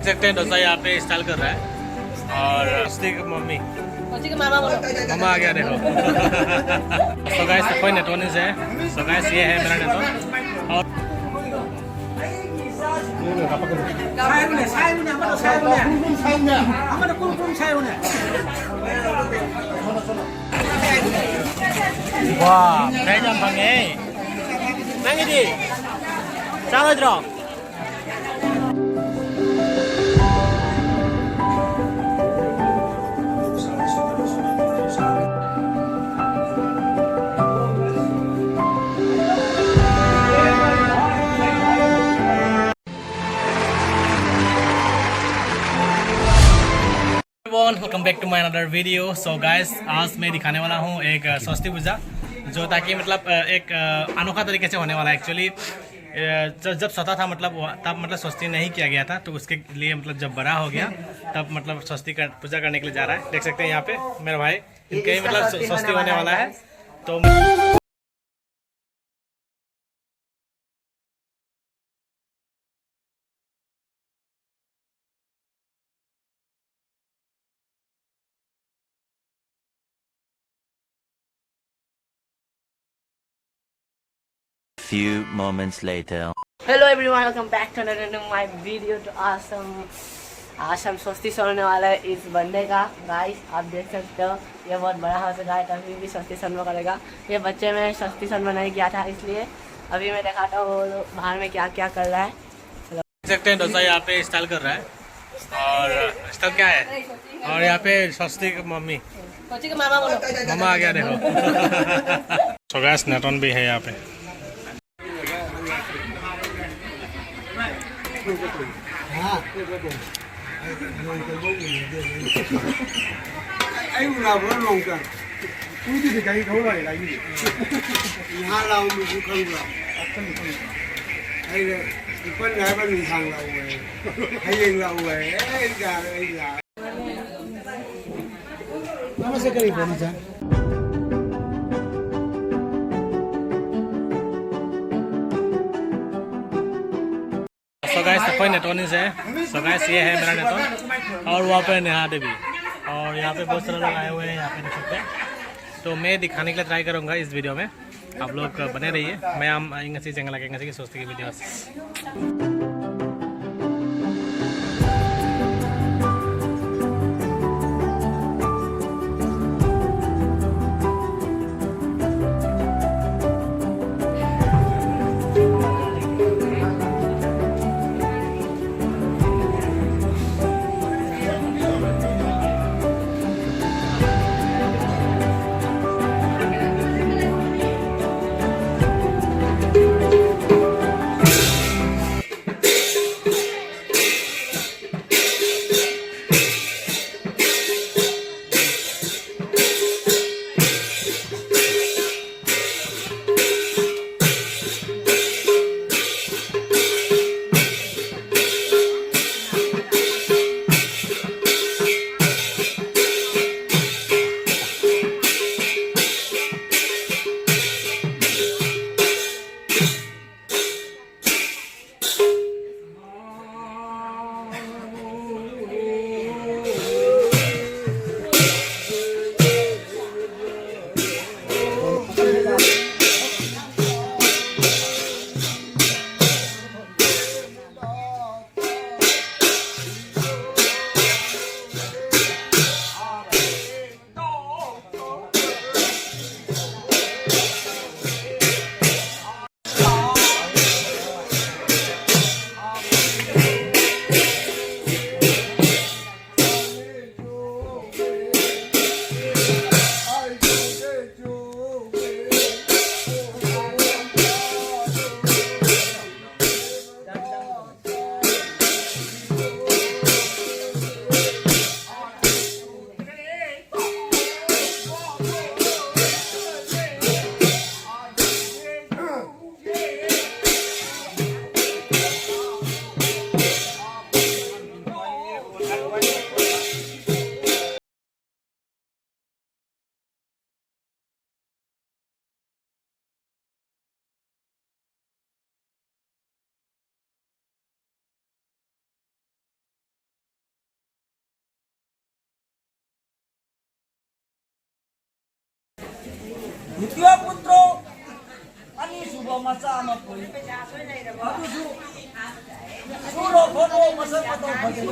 सकते हैं डोसा यहाँ पे स्टाइल कर रहा है और उसकी मम्मी मामा आ गया देखो। सो गाइस कोई नेटवर्क नहीं है। सो गाइस ये है मेरा नेटवर्क और वाह 대전 방에 맹이디 잘하더라. Welcome back to my another video. So guys आज मैं दिखाने वाला हूँ एक सरस्वती पूजा जो ताकि मतलब एक अनोखा तरीके से होने वाला है। एक्चुअली जब सता था मतलब तब मतलब सरस्वती नहीं किया गया था, तो उसके लिए मतलब जब बड़ा हो गया तब मतलब सरस्वती का पूजा करने के लिए जा रहा है। देख सकते हैं यहाँ पे मेरा भाई, इनके ही मतलब सरस्वती होने वाला है। तो Few moments later. Hello everyone, welcome back to another my video. तो आज हम स्वस्ति सन होने वाला है इस बंदे का। गाइस आप देख सकते हो ये बहुत बड़ा हो चुका है, अभी भी स्वस्ति सन में करेगा। ये बच्चे में स्वस्ति सन में नहीं गया था, इसलिए अभी मैं दिखाता हूँ वो बाहर में क्या क्या कर रहा है। देख सकते हैं डोसा यहाँ पे स्टाइल कर रहा है और स्टाइल क्या है। और यहाँ पे स्वस्ति की मम्मी मामा आ गया देखो। सो गाइस नेटवर्क भी है यहाँ पे। anh làm nó lồng cả cứ thì cái thấu này là gì hai lâu mình cũng không làm hay là con gái con mình thằng lầu về hay anh lầu về anh gà nó sẽ cái gì vậy cha. So guys कोई network नहीं है। So guys ये है मेरा network और वहाँ पे नेहा देवी और यहाँ पे बहुत सारे लोग आए हुए हैं, यहाँ पे देख सकते हैं। तो मैं दिखाने के लिए ट्राई करूँगा इस वीडियो में, आप लोग बने रहिए। मैं आम इंग्लिश चैनल के सोचते की वीडियो। ꯃꯆꯥ ꯑꯃ ꯄꯨꯏ ꯑꯗꯨꯁꯨ ꯁꯨꯔꯣ ꯈꯣꯠꯂꯣ ꯃꯁꯛ ꯃꯇꯧ ꯐꯖꯩ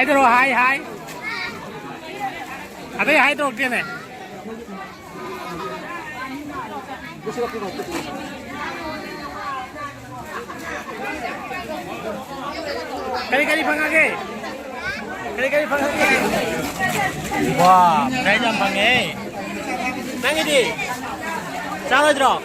Hai terus, hai. Ada hai terus dia nih. Kali-kali pangage. Kali-kali pangage. Wah, saya jam pangai. Nangi di. Salah drop.